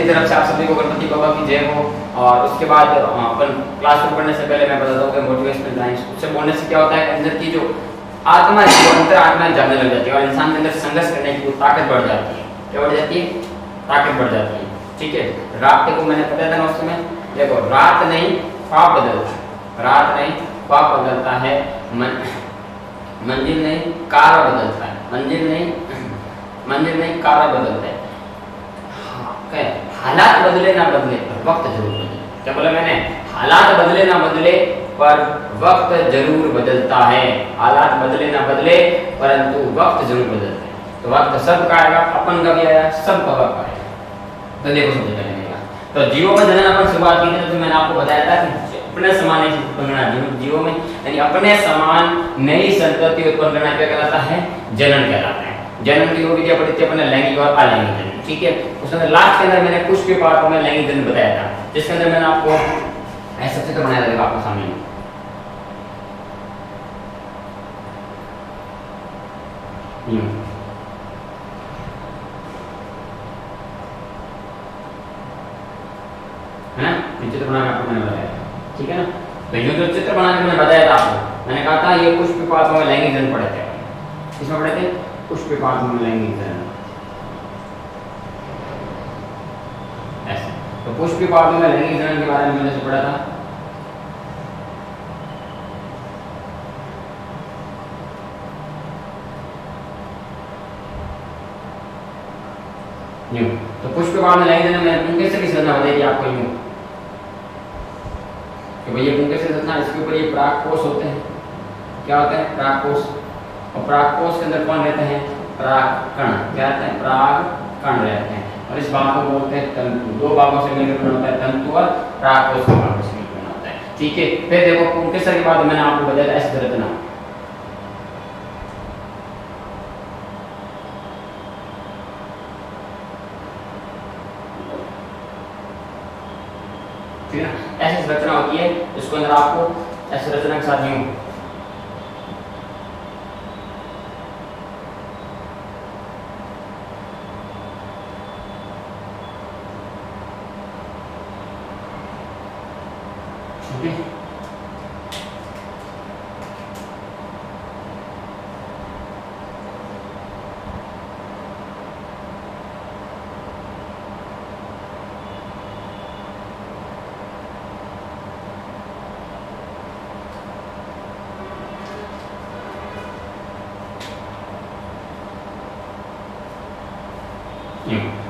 मेरी तरफ से आप सभी को गणपति बाबा की जय हो। और उसके बाद अपन क्लास शुरू करने से पहले मैं बताता हूँ कि मोटिवेशनल लाइंस उससे बोलने से क्या होता है, अंदर की जो आत्मा है वो अंतर आत्मा जानने लग जाती है और इंसान के अंदर संघर्ष करने की ताकत बढ़ जाती है। क्या बढ़ जाती है? ताकत बढ़ जाती है। ठीक है, रात को मैंने बताया था ना उस समय, देखो रात नहीं ख्वाब बदलता है, रात नहीं ख्वाब बदलता है, मंजिल नहीं कार बदलता है, मंजिल नहीं कार बदलता है। हालात बदले ना बदले पर वक्त जरूर बदले। क्या बोला मैंने? हालात बदले ना बदले पर वक्त जरूर बदलता है। हालात बदले ना बदले परंतु वक्त जरूर बदलता है। तो वक्त सब का आएगा, अपन का भी आया, सब का वक्त आएगा। तो देखो समझ में आएगा। तो जीवो में जनन अपन शुरुआत की थी तो मैंने आपको बताया था कि अपने समान जीवो में यानी अपने समान नई संतति उत्पन्न करना क्या कहलाता है? जनन कहलाता है। जनन की विधि पढ़ी थी अपने लैंगिक और अलैंगिक जनन। ठीक है, उसके अंदर लास्ट के अंदर मैंने कुछ के पार्टों में लैंगिक जनन बताया था, जिसके अंदर मैंने आपको ऐसा चित्र बनाया था आपके सामने। है ना, चित्र बना के आपको मैंने बताया। ठीक है ना, तो ये जो चित्र बना के मैंने बताया था आपको, मैंने कहा था ये कुछ के पार्टों में लैंगिक जनन पढ़े थे। किसमें पढ़े थे? कुछ के पार्टों में लैंगिक जनन। ऐसे तो पुष्प के पार्टों में लैंगिक जनन के बारे में मैंने पढ़ा था। यूं तो पुष्प के पार्ट में लैंगिक जनन में पुंके से की संरचना बताई थी आपको यूं कि भैया पुंके से संरचना, इसके ऊपर ये परागकोश होते हैं। क्या होते हैं? परागकोश। और परागकोश के अंदर कौन रहते हैं? परागकण। क्या रहते हैं? परागकण रहते हैं। और इस भाग को बोलते हैं तंतु। दो भागों से मिलकर बना होता है तंतु और परागकोश के भागों से मिलकर बना होता है। ठीक है, फिर देखो पुंकेसर के बाद मैंने आपको बताया था ऐसी संरचना। ठीक है, ऐसी संरचना होती है इसको अंदर आपको ऐसी संरचना के साथ यूं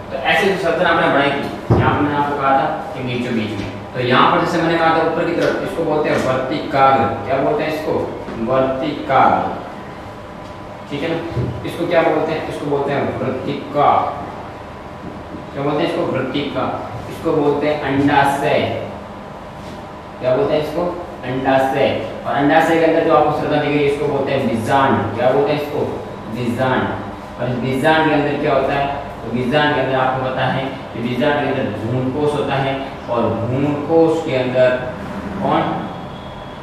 तो ऐसे जो संरचना आपने बनाई थी, यहाँ मैंने आपको कहा था कि बीचों बीच में, तो यहाँ पर जैसे मैंने कहा था ऊपर की तरफ, इसको बोलते हैं वर्तिकाग्र। क्या बोलते हैं इसको? वर्तिकाग्र। ठीक है ना, इसको क्या बोलते हैं? इसको बोलते हैं वृत्तिका। क्या बोलते हैं इसको? वृत्तिका। इसको बोलते हैं अंडाशय। क्या बोलते हैं इसको? अंडाशय। और अंडाशय के अंदर जो आपको संरचना दी गई इसको बोलते हैं बीजांड। क्या बोलते हैं इसको? बीजांड। और इस बीजांड के अंदर क्या होता है? तो बीजांड के अंदर आपको पता है कि बीजांड के अंदर भ्रूणकोश होता है और भ्रूणकोश के अंदर कौन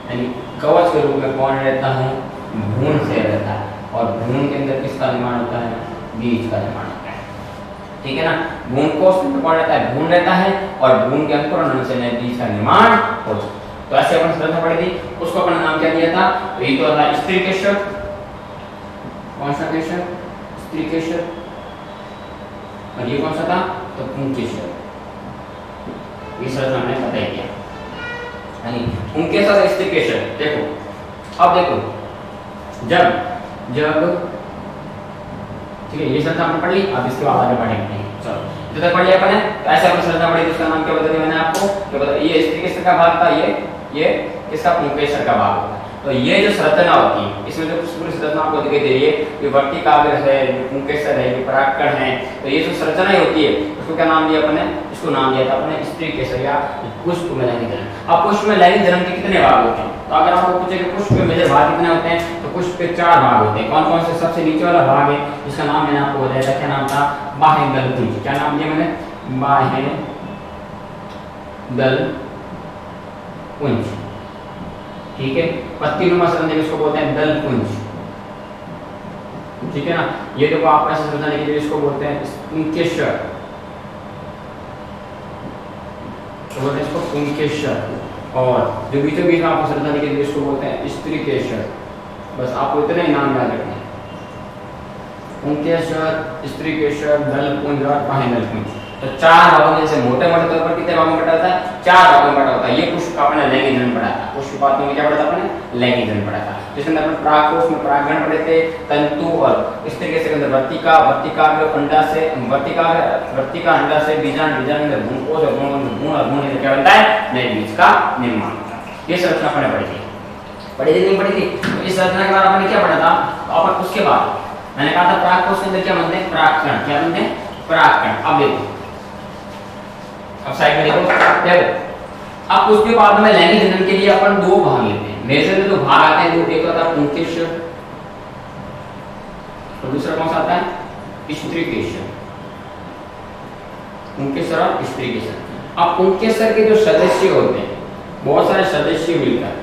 यानी कवच के रूप में कौन रहता है? भ्रूण से रहता है। और भ्रूण के अंदर किसका निर्माण होता है? बीज का निर्माण होता है। ठीक है ना, भ्रूणकोश में कौन रहता है? भ्रूण रहता है और भ्रूण के अंकुरण से बीज का निर्माण हो जाता है। तो ऐसे अपन संरचना पढ़ी थी, उसको अपन नाम क्या दिया था? तो ये तो था स्त्री केशर। कौन सा केशर? स्त्री केशर। और ये कौन सा था? तो पुंकेसर। ये संरचना मैंने बताई किया यानी पुंकेसर और स्त्री केशर। देखो अब देखो जब ठीक है, ये संरचना हमने पढ़ ली। अब इसके बाद आगे बढ़ेंगे। चलो जो तक पढ़ लिया अपन ने, तो ऐसे अपन संरचना पढ़ी, उसका नाम क्या बता दिया मैंने आपको? क्या बता? ये स्त्री केशर का भाग था, ये किसका? पुंकेसर का भाग होता है। तो ये जो संरचना होती है इसमें जो पूरी संरचना आपको दिखाई दे रही है, ये वर्तिकाग्र है, ये पुंकेसर है, ये परागकण है। तो ये जो संरचना ही होती है उसको क्या नाम दिया अपने? इसको नाम दिया था अपने स्त्री केशर या पुष्प में लैंगिक जनन। अब पुष्प में लैंगिक जनन के कितने भाग होते हैं? तो अगर आपको पूछे कि पुष्प के मेजर भाग कितने होते हैं, तो पुष्प के 4 भाग होते हैं। कौन कौन से? सबसे नीचे वाला भाग है जिसका नाम मैंने आपको बताया था, क्या नाम था? बाह्यदल पुंज। क्या नाम दिया मैंने? बाह्यदल पुंज। ठीक है, पत्तीनुमा संरचना इसको बोलते हैं दल पुंज। ठीक है ना, ये देखो आप ऐसे संरचना लिखिए, इसको बोलते हैं पुंकेसर। तो बोलते हैं इसको पुंकेसर। और जो बीचों बीच में आपको श्रद्धा निकेतन इसको बोलते हैं स्त्रीकेसर। बस आपको इतने ही नाम याद रखने हैं, पुंकेसर, स्त्रीकेसर, नलकुंज और पाहिनलकुंज। तो चार भागों में, जैसे मोटे मोटे तौर पर कितने भागों में बटा होता है? चार भागों में बटा होता है। ये पुष्प का अपने लैंगिक जन्म पढ़ा था, पुष्प पात्रों में क्या पढ़ा था अपने? लैंगिक जन्म पढ़ा था, जिसके अंदर अपन प्राकोष में परागण पढ़े थे, तंतु, और इस तरीके से अंदर वर्तिका, वर्तिका के अंडा से, वर्तिका अंडा से बीजांड, बीजांड अंदर भ्रूणकोश और भ्रूण और भ्रूण क्या बनता है? नए बीज का निर्माण होता है। ये संरचना अपने पढ़ी थी, पढ़ी थी नहीं पढ़ी थी? तो इस संरचना के बाद आपने क्या पढ़ा था? तो अपन उसके बाद मैंने कहा था प्राकोष के अंदर क्या बनते हैं? परागकण। क्या बनते हैं? परागकण। अब देखो, अब साइड में देखो, अब उसके बाद में लैंगिक जनन के लिए अपन दो भाग लेते हैं। मेजर में तो भाग आते हैं दो, एक होता है पुंकेसर और दूसरा कौन सा आता है? स्त्रीकेसर। पुंकेसर और स्त्रीकेसर। अब पुंकेसर के जो सदस्य होते हैं, बहुत सारे सदस्य मिलकर,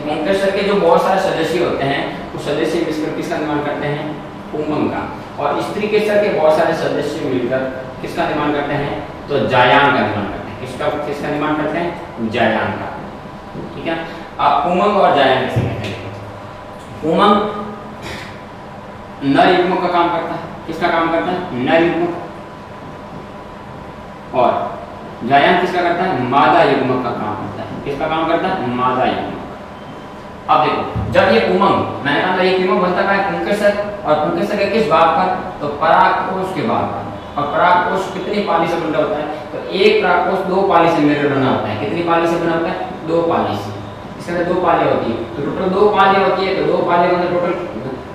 पुंकेसर के जो बहुत सारे सदस्य होते हैं, वो सदस्य मिलकर किसका निर्माण करते हैं? पुंमंग का। और स्त्रीकेसर के बहुत सारे सदस्य मिलकर किसका निर्माण करते हैं? तो जायान का निर्माण करते हैं। किसका निर्माण करते हैं? जायान का। ठीक है, आप पुंमंग और जायान कैसे कहते हैं? पुंमंग नर युग्मक का काम करता है। किसका काम करता है? नर युग्मक। और जायान किसका करता है? मादा युग्मक का काम करता है। किसका काम करता है? मादा युग्मक। अब देखो, जब ये पुंमंग, मैंने कहा था ये पुंमंग बनता है पुंकेसर, और पुंकेसर के किस भाग पर? तो परागकोश के भाग पर। और परागकोश कितनी पाली से बना होता है? तो एक परागकोश दो पाली से मिलकर बना होता है। कितनी पाली से बना होता है? दो पाली से। इसके अंदर दो पालियां होती है, तो टोटल दो पालियां होती है। तो दो पालियों के अंदर टोटल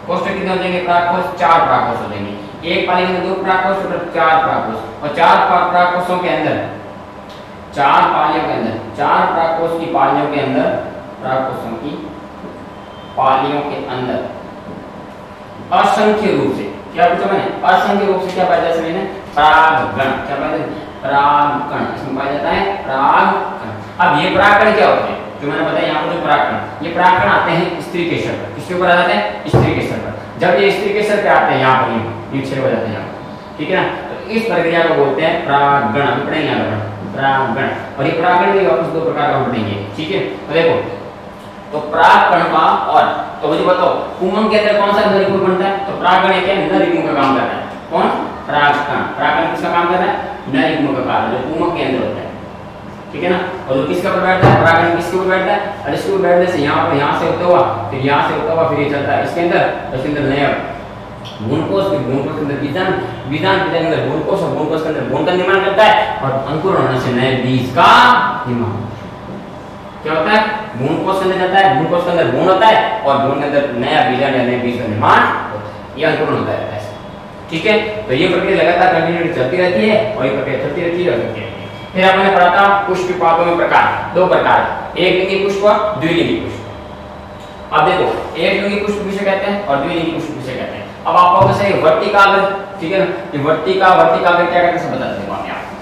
कोष्ठक कितने हो जाएंगे? परागकोश, चार परागकोश हो जाएंगे। एक पाली के अंदर दो परागकोश, टोटल चार परागकोश। और चार परागकोशों के अंदर, चार पालियों के अंदर, चार परागकोश की पालियों के अंदर, परागकोशों की पालियों के अंदर असंख्य रूप से, क्या पूछा मैंने? असंख्य रूप से क्या पाया जाता है? मैंने परागकण। क्या पाया जाता है? परागकण। इसमें पाया जाता है परागकण। अब ये परागकण क्या होते हैं? जो मैंने बताया यहाँ पर जो परागकण, ये परागकण आते हैं स्त्रीकेसर पर। किसके ऊपर आ जाते हैं? स्त्रीकेसर पर। जब ये स्त्रीकेसर पे आते हैं, यहाँ पर ये छह हो जाते हैं यहाँ पर। ठीक है ना? तो इस प्रक्रिया को बोलते हैं परागण। हम पढ़ेंगे यहाँ पर परागण। और ये परागण भी वापस दो प्रकार का पढ़ेंगे। ठीक है, तो देखो, तो परागकण का, और तो मुझे बताओ पुंमंग के अंदर कौन सा नर युग्मक बनता है? तो परागकण एक नर युग्मक का काम कर रहा है। कौन? परागकण। परागकण किसका काम कर रहा है? नर युग्मक का कार्य, जो पुंमंग के अंदर होता है। ठीक है ना? और जो किसके ऊपर बैठता है? परागकण किसके ऊपर बैठता है? और इसके ऊपर बैठने से यहाँ पर, यहाँ से होता हुआ, फिर यहाँ से होता हुआ, फिर ये चलता है इसके अंदर, इसके अंदर नया भ्रूणकोश, फिर भ्रूणकोश के अंदर बीजांड, बीजांड के अंदर भ्रूणकोश, और भ्रूणकोश के अंदर भ्रूण का निर्माण करता है, और अंकुरण होने से नए बीज का निर्माण। क्या होता है? भ्रूणकोश के अंदर जाता है, भ्रूणकोश के अंदर भ्रूण होता है, और भ्रूण के अंदर नया बीजांड या नए बीज का निर्माण होता है। ये अंकुरण होता है ऐसे। ठीक है, तो ये प्रक्रिया लगातार कंटिन्यू चलती रहती है, और ये प्रक्रिया चलती रहती है। फिर आपने पढ़ा था पुष्प पादों में प्रकार, दो प्रकार, एक लिंगी पुष्प और द्विलिंगी पुष्प। अब देखो, एक लिंगी पुष्प किसे कहते हैं और द्विलिंगी पुष्प किसे कहते हैं? अब आपको कैसे वर्तिकाग्र, ठीक है ना, ये वर्तिकाग्र क्या करते हैं बता देते हैं आपको।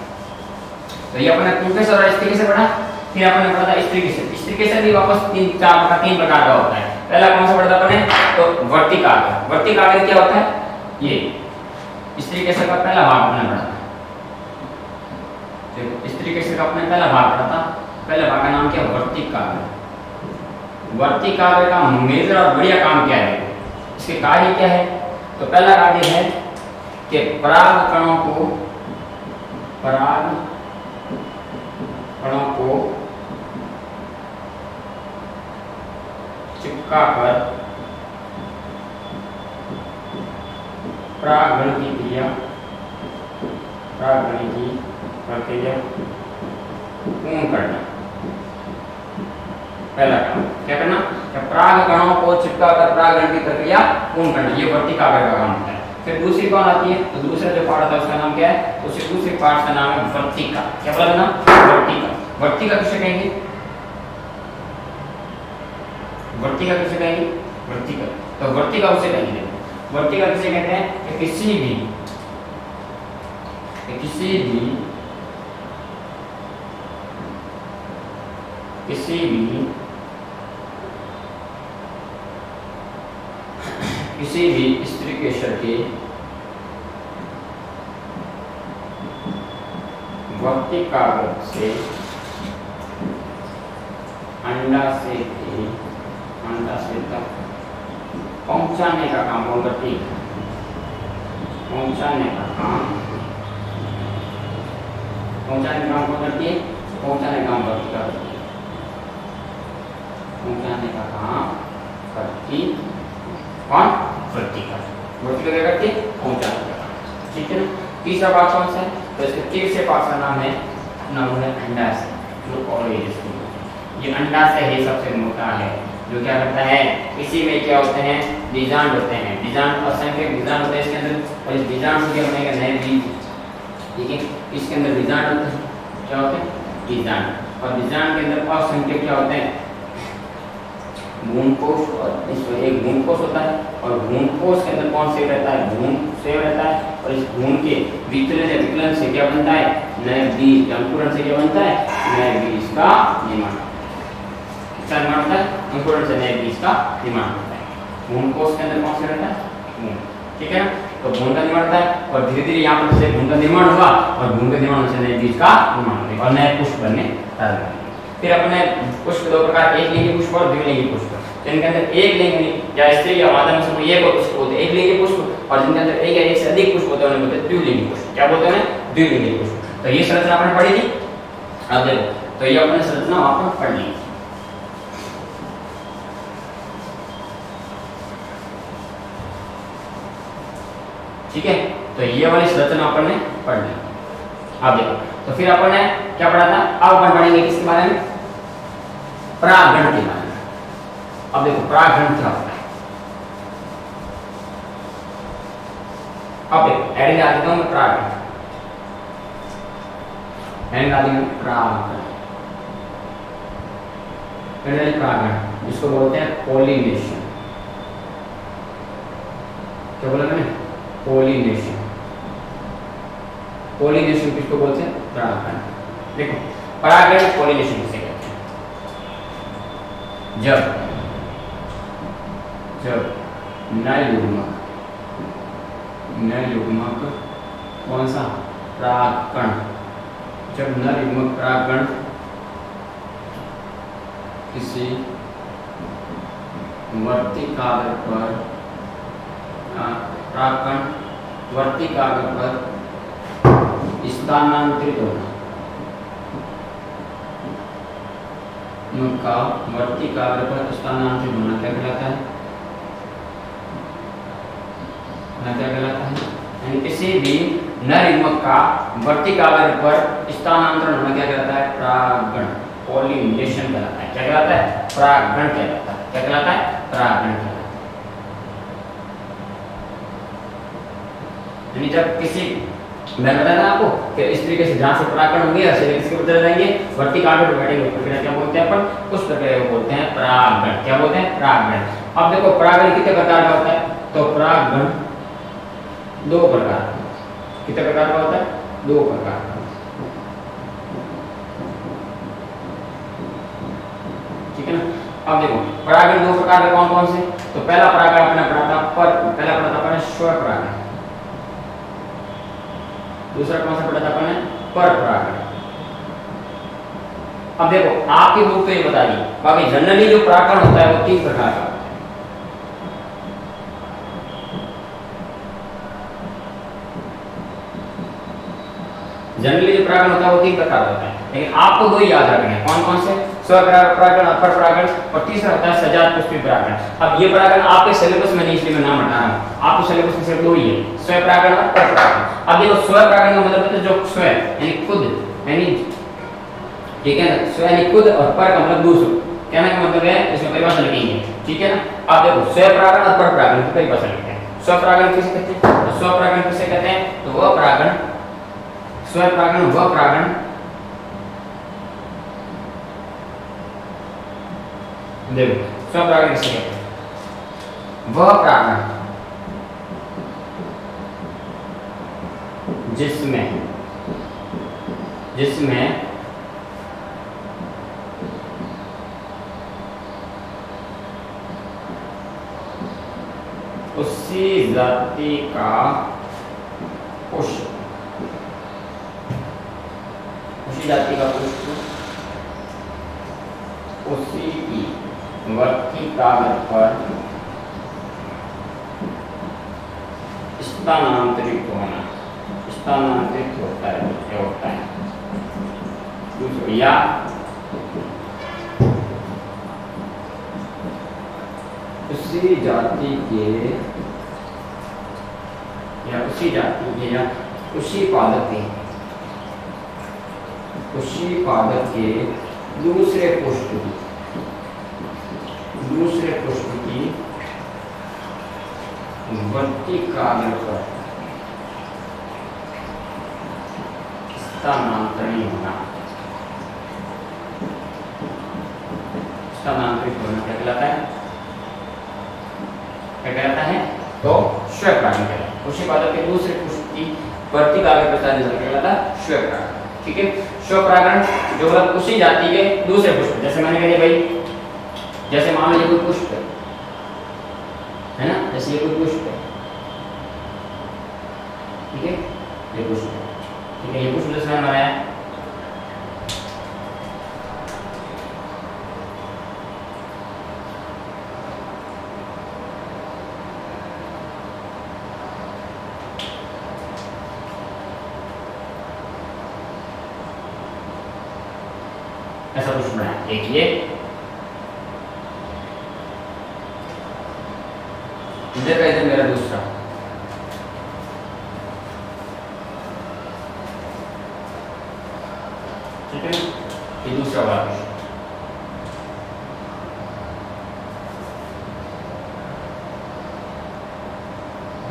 तो ये अपने पुंकेसर और स्त्रीकेसर पढ़ा। फिर अपन ने पढ़ा था स्त्रीकेसर। स्त्रीकेसर भी वापस तीन प्रकार का होता है। पहला कौन सा पढ़ा था अपन ने? तो वर्तिकाग्र। वर्तिकाग्र क्या होता है? ये स्त्रीकेसर का पहला भाग अपने पढ़ा था। स्त्रीकेसर का अपने पहला भाग पढ़ा था। पहले भाग का नाम क्या? वर्तिकाग्र। वर्तिकाग्र का मेजर और बढ़िया काम क्या है? इसके कार्य क्या है? तो पहला कार्य है कि परागकणों को चिपकाकर परागण की क्रिया पूर्ण करना। पहला काम क्या करना? परागकणों को चिपकाकर परागण की प्रक्रिया पूर्ण करना। ये वर्तिकाग्र का काम होता है। फिर दूसरी कौन आती है? तो दूसरा जो पार्ट था उसका नाम क्या है? उसी दूसरे पार्ट का नाम है वर्तिका। क्या बोला ना? वर्तिका। वर्तिका किसे कहेंगे? वर्तिका किसे कहेंगे? वर्तिका। तो वर्तिका उसे कहेंगे। वर्तिका किसे कहते हैं? कि किसी भी स्त्रीकेसर के वर्तिकाग्र से अंडाशय तक पहुंचाने का काम कौन करती है? पहुंचाने का काम कौन करती है? पहुंचाने का काम करती कौन? वर्तिका। वर्तिका क्या करती है? पहुंचाने का काम। ठीक है ना। तीसरा पार्ट कौन सा है? तो इसके तीसरे पार्ट का नाम है अंडाशय, जो कॉलेज। ये अंडाशय है सबसे मोटा है, जो क्या करता है, इसी में क्या होते हैं, बीजांड होते हैं। बीजांड असंख्य बीजांड होते हैं इसके अंदर, और इस बीजांड से क्या बनेगा, नए बीज। ठीक है, इसके अंदर बीजांड होते हैं। क्या होते हैं? बीजांड। और बीजांड के अंदर असंख्य क्या होते हैं, भ्रूणकोश। और इसमें एक भ्रूणकोश होता है, और भ्रूणकोश के अंदर कौन सेव रहता है? भ्रूण सेव रहता है। और इस भ्रूण के विकलन से क्या बनता है? नए बीज। अंकुरण से क्या बनता है? नए बीज का निर्माण। निर्माण होता है अंकुरण से नए बीज का निर्माण होता है। भ्रूणकोश के अंदर कौन सा रहता है? भ्रूण। ठीक है ना। तो भ्रूण का निर्माण होता है, और धीरे धीरे यहाँ पर से भ्रूण का निर्माण होगा, और भ्रूण के निर्माण से नए बीज का निर्माण होगा, और नए पुष्प बनने प्रारंभ होंगे। फिर अपने पुष्प दो प्रकार, एक लिंगी पुष्प और द्विलिंगी पुष्प। जिनके अंदर एक लिंगी या स्त्री या मादा में से एक पुष्प होते हैं एक लिंगी पुष्प, और जिनके अंदर एक या एक से अधिक पुष्प होते हैं उन्हें बोलते हैं द्विलिंगी पुष्प। क्या बोलते हैं? द्विलिंगी पुष्प। तो ये संरचना आपने पढ़ी थी। अब देखो, तो ये अपने संरचना वहां पर पढ़ ली। ठीक है, तो ये वाली संरचना अपन ने पढ़ ली। अब देखो, तो फिर अपन ने क्या पढ़ा था? अब अपन पढ़ेंगे किसके बारे में? परागण के बारे में। अब देखो, परागण क्या होता है? अब देखो, हेडिंग आ देता हूं मैं, परागण। हेडिंग आ देंगे परागण। परागण जिसको बोलते हैं पोलिनेशन। क्या बोला मैंने? पोलिनेशन। पोलिनेशन किसको बोलते हैं? परागण। देखो, परागण पोलिनेशन किसे कहते हैं? जब नर युग्मक कौन सा? परागकण। जब नर युग्मक परागकण किसी वर्तिकाग्र पर परागकण वर्तिकाग्र पर स्थानांतरित होना, उनका वर्तिकाग्र पर स्थानांतरित होना क्या कहलाता है? क्या कहलाता है? यानी किसी भी नर युग्मक का वर्तिकाग्र पर स्थानांतरण होना क्या कहलाता है? परागण, पॉलिनेशन कहलाता है। क्या कहलाता है? परागण कहलाता है। क्या कहलाता है? परागण कहलाता है। यानी जब किसी, मैं बताया था आपको कि इस तरीके से जहां से परागण होंगे ऐसे किसके ऊपर जाएंगे? वर्तिकाग्र पर बैठेंगे। प्रक्रिया क्या बोलते हैं अपन? उस प्रक्रिया को बोलते हैं परागण। क्या बोलते हैं? परागण। अब देखो, परागण कितने प्रकार का होता है? तो परागण दो प्रकार का। कितने प्रकार का होता है? दो प्रकार का। ठीक है ना। अब देखो, परागण दो प्रकार के कौन कौन से? तो पहला परागण अपने पढ़ा था पहला पढ़ा था अपने स्वपरागण। दूसरा कौन सा पढ़ा था अपने? परपरागण। अब देखो, आपकी बुक तो ये बता दी, बाकी जनरली जो परागण होता है वो तीन प्रकार का। जनरली जो परागण होता है वो तीन प्रकार होता है, लेकिन आपको दो ही याद रखने हैं। कौन कौन से? स्वपरागण, अपर परागण, और तीसरा होता है सजात पुष्पी परागण। अब ये परागण आपके सिलेबस में नहीं, इसलिए मैं नाम हटा रहा हूँ। आपको सिलेबस में सिर्फ दो ही है, स्वपरागण और परपरागण। अब देखो, स्वपरागण का मतलब है जो स्व यानी खुद, यानी ठीक है ना, स्व यानी खुद, और पर का मतलब दूसरा। कहने का मतलब है, इसमें परिभाषा लिखेंगे। ठीक है ना। अब देखो, स्वपरागण और परपरागण की परिभाषा लिखते हैं। स्वपरागण किसे कहते हैं? तो स्वपरागण किसे कहते हैं? तो वह परागण, स्वपरागण वह परागण देखो, स्वपरागण किसे कहते हैं? वह परागण जिसमें उसी जाति का पुष्प, उसी जाति का पुष्प उसी की वर्तिकाग्र पर स्थानांतरित होना, स्थानांतरित होता है, क्या होता है। या उसी जाति के या उसी जाति के या उसी पादप के दूसरे पुष्प की वर्तिकाग्र पर स्थानांतरित होना, स्थानांतरित होना क्या कहलाता है, क्या कहलाता है, तो श्वेपरागण कहलाता है। उसी पादप के दूसरे पुष्प की वर्तिकाग्र पर स्थानांतरित होना कहलाता है श्वेपरागण। ठीक है, श्वेपरागण जो मतलब उसी जाति के दूसरे पुष्प, जैसे मैंने कहा भाई, जैसे मान लीजिए कोई पुष्प है ना, जैसे ये कोई पुष्प है, ठीक है, ये पुष्प है, ठीक है, ये पुष्प जैसे मैंने बनाया, ऐसा पुष्प बनाया, एक ये इधर का, इधर मेरा दूसरा, ठीक है, ये दूसरा वाला पुष्प,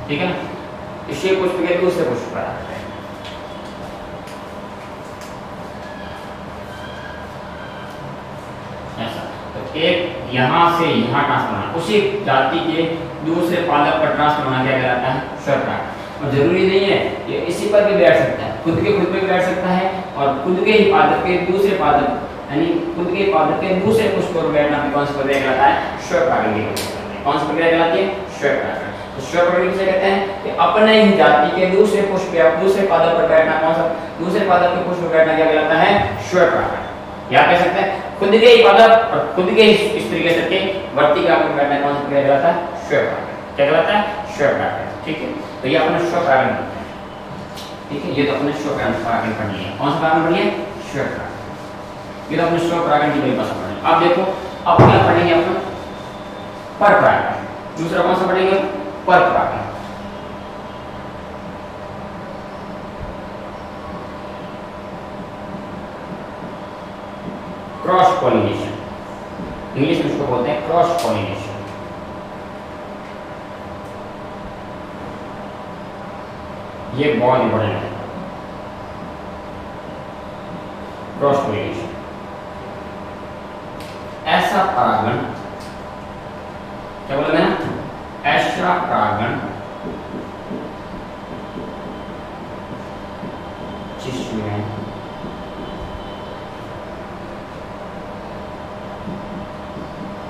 ठीक है ना। इसी पुष्प के दूसरे पुष्प पर आते हैं, ऐसा। तो एक यहां से यहां ट्रांसफर होना, उसी जाति के दूसरे पादप पर ट्रांसफर होना क्या कहलाता है, श्वेपरागण। और जरूरी नहीं है ये इसी पर भी बैठ सकता है, खुद पे भी बैठ सकता है, और खुद के ही पादप के दूसरे पादप यानी खुद के पादप के दूसरे पुष्प पर बैठना भी कौन सी प्रक्रिया कहलाता है, श्वेपरागण की प्रक्रिया। कौन सी प्रक्रिया कहलाती है, श्वेपरागण। तो श्वेपरागण किसे कहते हैं कि अपने ही जाति के दूसरे पुष्प या दूसरे पादप पर बैठना, कौन सा, दूसरे पादप के पुष्प पर बैठना क्या कहलाता है, श्वेपरागण। या कह सकते हैं खुद के ही पादप और खुद के ही इस तरीके से के वर्तिकाग्र पर बैठना कौन सा प्रक्रिया कहलाता है, श्वेपरागण। क्या कहलाता है, श्वेपरागण। ठीक है, तो ये अपने श्वेपरागण, ठीक है, ये तो अपने श्वेपरागण पढ़नी है। कौन सा प्रागण पढ़नी है, श्वेपरागण। ये तो अपने श्वेपरागण की परिभाषा पढ़नी है। अब देखो अब क्या पढ़ेंगे, अपना परपरागण। दूसरा कौन सा पढ़ेंगे, परपरागण। क्रॉस पॉलिनेशन, इंग्लिश में इसको बोलते हैं क्रॉस पॉलिनेशन। ये बहुत इंपॉर्टेंट है, क्रॉस पॉलिनेशन। ऐसा परागण, क्या बोला मैंने, ऐसा परागण जिसमें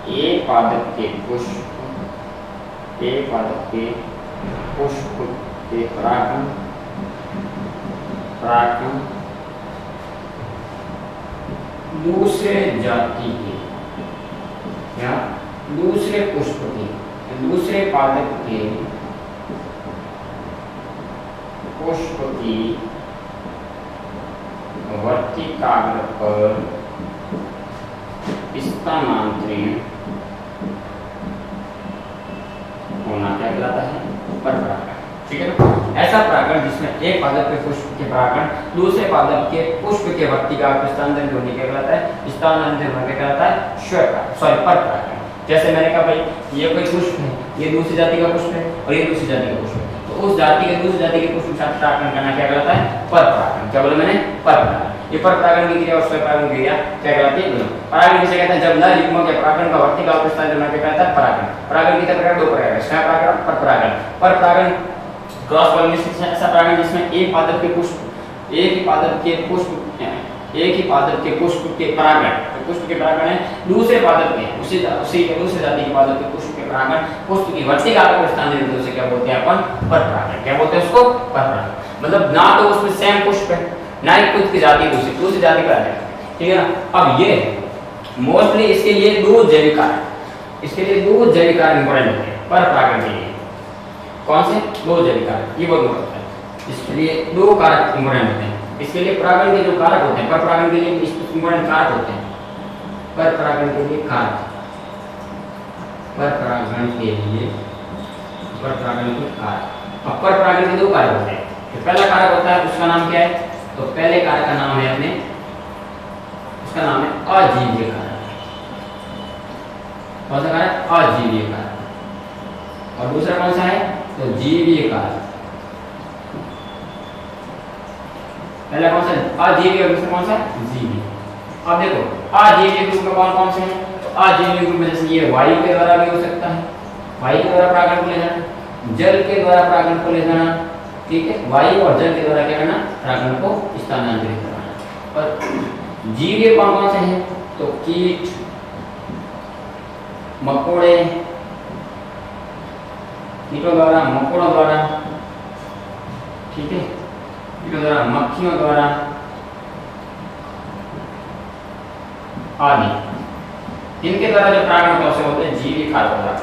एक पादप के पुष्प, एक पादप के पुष्प के परागण दूसरे जाति के या दूसरे पुष्प के, दूसरे पादप के पुष्प की वर्तिकाग्र पर स्थानांतरित होना क्या कहलाता है, परपरागण। ठीक है ना, ऐसा परागण जिसमें एक पादप के पुष्प के परागण दूसरे पादप के पुष्प के वर्तिकाग्र पर स्थानांतरित होने क्या कहलाता है, स्थानांतरित होना क्या कहलाता है, श्वेपरागण, सॉरी परपरागण। जैसे मैंने कहा भाई ये कोई पुष्प है, ये दूसरी जाति का पुष्प है और ये दूसरी जाति का पुष्प है, तो उस जाति के दूसरी जाति के पुष्प के साथ परागण करना क्या कहलाता है, परपरागण। क्या बोला मैंने, परपरागण। ये परपरागण की क्रिया और श्वेपरागण की क्रिया क्या कहलाती है, परागण किसे कहते हैं, जब नर युग्म के परागण का वर्तिकाग्र पर स्थानांतरित होना क्या कहलाता है, परागण। परागण के प्रकार दो प्रकार है, श्वेपरागण और परपरागण। परपरागण क्रॉस पॉलिनेशन ऐसा परागण जिसमें एक पादप के पुष्प, एक ही पादप के पुष्प, एक ही पादप के पुष्प के परागण, तो पुष्प के परागण है दूसरे पादप के, उसी दूसरे जाति के पादप के पुष्प के परागण पुष्प की वर्तिकाग्र पर स्थानांतरित होने से क्या बोलते हैं अपन, परपरागण। क्या बोलते हैं उसको, परपरागण। मतलब ना तो उसमें सेम पुष्प है, ना ही खुद की जाति दूसरी जाति पर आ जाए। ठीक है ना। अब ये मोस्टली इसके लिए दो जैविक कारक, इसके लिए दो जैविक कारक इंपॉर्टेंट होते हैं पर परागण के लिए। कौन से दो जैविक कारक, ये बहुत इंपॉर्टेंट है। इसके लिए दो कारक इंपॉर्टेंट होते हैं, इसके लिए परागण के जो कारक होते हैं, पर परागण के लिए इंपॉर्टेंट कारक होते हैं, पर परागण के लिए कारक, पर परागण के लिए, पर परागण के कारक। अब पर परागण के दो कारक होते हैं, तो पहला कारक होता है उसका नाम क्या है, तो पहले कारक का नाम है अपने, उसका नाम है अजीवीय कारक। कौन सा कारक, अजीवीय कारक। और दूसरा कौन सा है, तो जीवीय कारक। पहला कौन सा है अजीवीय और दूसरा कौन सा है जीवीय। अब देखो अजीवीय ग्रुप में कौन कौन से हैं, तो अजीवीय ग्रुप में जैसे ये वायु के द्वारा भी हो सकता है, वायु के द्वारा परागण को ले जाना, जल के द्वारा परागण को ले जाना, ठीक है, वायु और जल के द्वारा क्या करना, परागण को स्थानांतरित करना। और जीवीय कौन कौन से हैं, तो कीट, मकोड़े, कीटों द्वारा, मकोड़ों द्वारा, ठीक है, कीटों द्वारा, मक्खियों द्वारा आदि, इनके द्वारा जो परागण का होते हैं जीवी कारक द्वारा।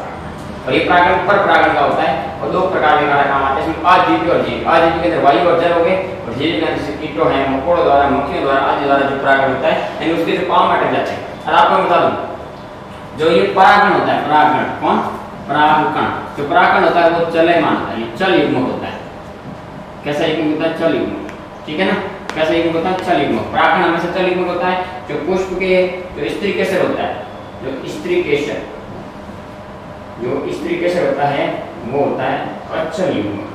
और ये परागण पर परागण का होता है और दो प्रकार के कारक आते हैं, इसमें अजीवी और जीवी। अजीवी के अंदर वायु और जल हो गए, और जीवी के अंदर कीटों हैं, मकोड़ों द्वारा, मक्खियों द्वारा आदि द्वारा जो परागण होता है, यानी उसके जो पांव अटक जाते हैं। और आपको बता दूं जो ये परागण होता है, परागण कौन, परागकण, जो परागण होता है वो चलयमान होता है, चल युग्मक होता है। कैसा युग्मक होता है, चल युग्मक, ठीक है ना, कैसा युग्मक होता है, चल युग्मक। परागण हमेशा चल युग्मक होता है। जो पुष्प के जो स्त्री केसर होता है, जो स्त्री केसर, जो स्त्री केसर होता है वो होता है अचल युग्मक।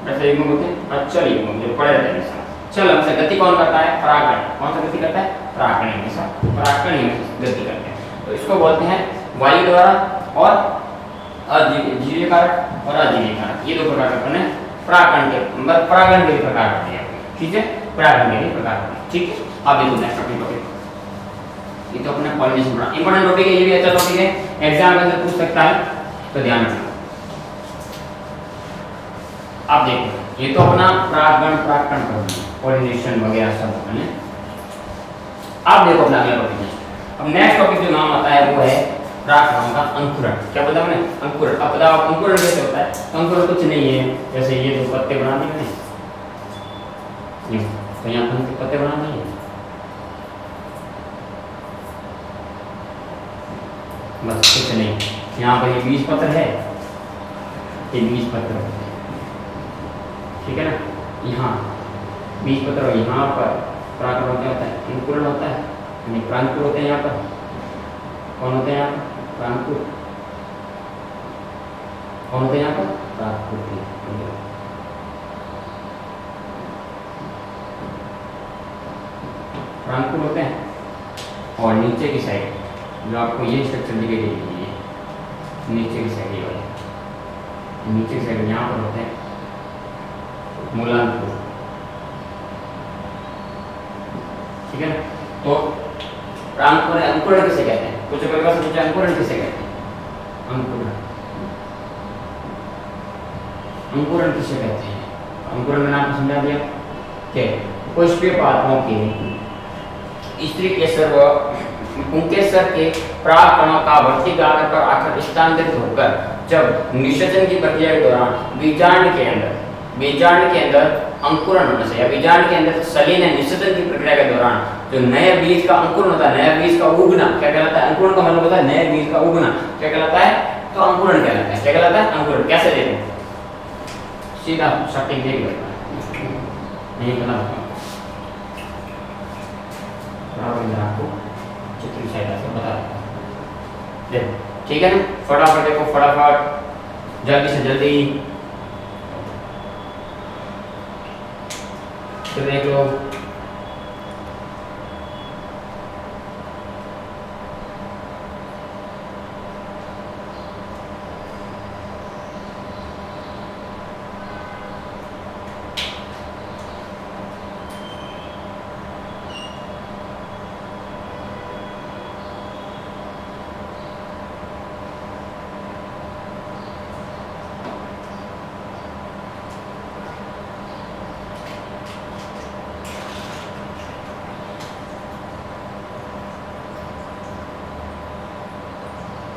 ऐसे युग्मक होते हैं अचल युग्मक, जो पड़े रहते हैं हमेशा। चल हमेशा गति कौन करता है, परागण। कौन सा गति करता है, परागण हमेशा, परागण ही गति करते हैं। तो इसको बोलते हैं वायु द्वारा और जीवीय कारक और अजीवीय कारक, ये दो प्रकार के होते हैं परागण के, मतलब परागण के प्रकार होते हैं, ठीक है, परागण के प्रकार होते हैं, ठीक है। अब देखो नेक्स्ट टॉपिक, ये तो अपना पॉलिनेशन पढ़ा, इंपॉर्टेंट टॉपिक है, ये भी अच्छा टॉपिक है, एग्जाम में से पूछ सकता है, तो ध्यान रखना। अब देखो ये तो अपना परागण, परागण, पॉलिनेशन वगैरह सब होता है। अब देखो अपना अगला टॉपिक है। अब नेक्स्ट टॉपिक जो नाम आता है वो है परागकणों का अंकुरण। क्या पता मैंने, अंकुरण। अब बताओ अंकुरण कैसे होता है, तो अंकुरण कुछ नहीं है, जैसे ये जो पत्ते बनाते हैं, तो यहाँ पत्ते बनाते हैं, बस कुछ नहीं। यहाँ पर ये बीज पत्र है, ये बीज पत्र होते हैं, ठीक है ना, यहाँ बीज पत्र और यहाँ पर परागकण क्या होता है, अंकुरण होता है, यानी परागकण होते हैं। यहाँ पर कौन होते हैं, यहाँ पर परागकण कौन होते हैं, यहाँ पर परागकण, परागकण होते हैं। और नीचे की साइड जो आपको ये स्ट्रक्चर दिखाई दे रही है, नीचे की साइड ये वाले, नीचे की साइड यहाँ पर होते हैं मूलांकुर, ठीक है ना। तो अंकुरण, अंकुरण किसे कहते हैं, कुछ पेपर से पूछा अंकुरण किसे कहते हैं, अंकुरण, अंकुरण किसे कहते हैं। अंकुरण मैंने आपको समझा दिया कि पुष्पीय पादपों के स्त्री केसर व पुंकेसर के परागकणों का वर्तिकाग्र पर आकर स्थानांतरित होकर जब निषेचन की प्रक्रिया के दौरान बीजांड के अंदर अंकुरण होने से, या बीजांड के अंदर सलीन निषेचन की प्रक्रिया के दौरान जो नए बीज का अंकुरण होता है, नया बीज का उगना क्या कहलाता है, अंकुरण का मतलब होता है नए बीज का उगना, क्या कहलाता है, तो अंकुरण कहलाता है। क्या कहलाता है, अंकुरण। कैसे देखें, सीधा सटीक देख लेना, नहीं पता आपको चित्र की सहायता से बता दें, ठीक है ना। फटाफट देखो, फटाफट, जल्दी से जल्दी तो देख लो।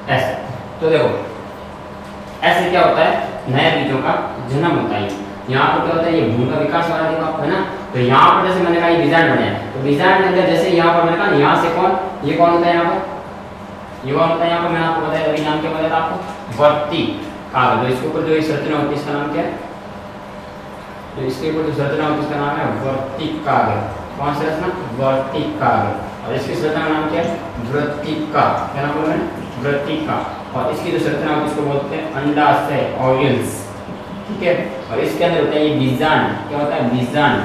ऐसे। तो देखो ऐसे क्या होता है, नए बीजों का जन्म होता है। यहाँ पर क्या होता है, ये भ्रूण का विकास हो रहा है आपको, है ना। तो यहाँ पर जैसे मैंने कहा ये बीजांड बने हैं, तो बीजांड के अंदर जैसे यहाँ पर मैंने कहा यहाँ से कौन, ये कौन होता है यहाँ पर, ये कौन होता है यहाँ पर, मैंने आपको बताया अभी नाम क्या बताया था आपको, वर्तिकाग्र। तो इसके ऊपर जो संरचना होती है इसका नाम क्या है, तो इसके ऊपर जो संरचना होती है इसका नाम है वर्तिकाग्र। कौन सी रचना, वर्तिकाग्र। और इसकी संरचना का नाम क्या है, वृत्तिका। क्या नाम बोला मैंने, वृत्तिका। और इसकी जो संरचना होती है इसको बोलते हैं अंडाशय, ओव्यूल्स, ठीक है। और इसके अंदर होता है ये बीजांड। क्या होता है, बीजांड।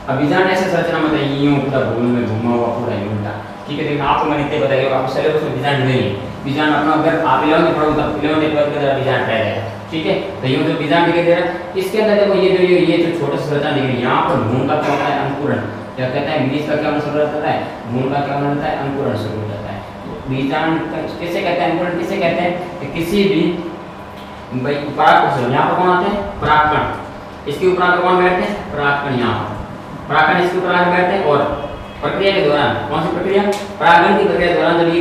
अब बीजांड ऐसे संरचना में होता है यूं पूरा गोल में घुमा हुआ पूरा उल्टा, ठीक है। लेकिन आपको मैंने इतने बताया, आपको सिलेबस में बीजांड नहीं है। बीजांड अपना अगर आप 11th में पढ़ोगे तब 11th में पढ़ के बीजांड रह जाएगा, ठीक है। तो ये जो बीजांड दिखाई दे रहा है इसके अंदर देखो ये जो छोटा सा संरचना दिख रही है, यहाँ पर भ्रूण का क्या होता है, अंकुरण। क्या कहते हैं, बीज का क्या होना शुरू हो जाता है, भ्रूण का क्या होना होता है, अंकुरण शुरू हो जाता है। तो बीजांड किसे कहते हैं, अंकुरण किसे कहते हैं, कि किसी भी भाई परागकण, यहाँ पर कौन आते हैं, परागकण। इसके ऊपर आकर कौन बैठते हैं, परागकण। यहाँ पर परागकण इसके ऊपर आकर बैठते हैं और प्रक्रिया के दौरान, कौन सी प्रक्रिया, परागण की प्रक्रिया के दौरान जब ये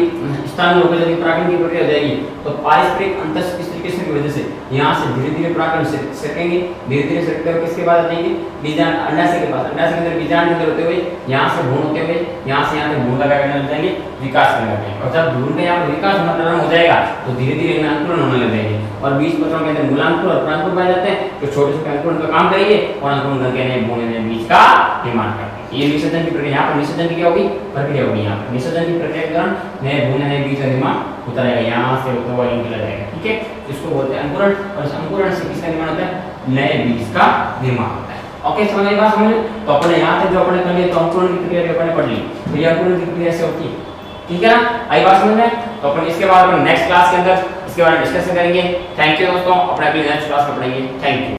स्थान होकर जब परागण की प्रक्रिया हो जाएगी तो पारस्परिक अंतःक्रिया की वजह से यहाँ से धीरे धीरे परागण सरकेंगे, धीरे धीरे सरकते हुए किसके पास जाएंगे, बीजांड, अंडाशय के पास। अंडाशय के अंदर बीजांड के अंदर होते हुए यहाँ से भ्रूण होते हुए यहाँ से यहाँ तक भ्रूण का क्या करने लग जाएंगे, विकास करने लग जाएंगे। और जब भ्रूण का यहाँ पर विकास होना प्रारंभ हो जाएगा तो धीरे धीरे इनमें अंकुरण होने लग जाएंगे। और बीज पत्रों के अंदर मूलांकुर और प्रांकुर पाए जाते हैं, जो छोटे छोटे अंकुरण का काम करेंगे और अंकुरण करके नए भ्रूण नए बीज का निर्माण करते हैं। ये निषेचन की प्रक्रिया, यहाँ पर निषेचन की क्या होगी, प्रक्रिया होगी। यहाँ पर निषेचन की प्रक्रिया के दौरान नए भ्रूण नए बीज का निर्माण होता रहेगा, यहाँ से होता हुआ निकला जाएगा, ठीक है। इसको बोलते हैं अंकुरण। और इस अंकुरण से किसका निर्माण होता है, नए बीज का निर्माण होता है। ओके, समझ आई बात, समझ। तो अपने यहाँ तक जो अपने कर लिए तो अंकुरण की प्रक्रिया भी अपने पढ़ ली, तो ये अंकुरण की प्रक्रिया से होती है, ठीक है ना। आई बात समझ में। तो अपन इसके बाद अपन नेक्स्ट क्लास के अंदर इसके बारे में डिस्कशन करेंगे। थैंक यू दोस्तों, अपने अगली नेक्स्ट क्लास में पढ़ेंगे। Thank you.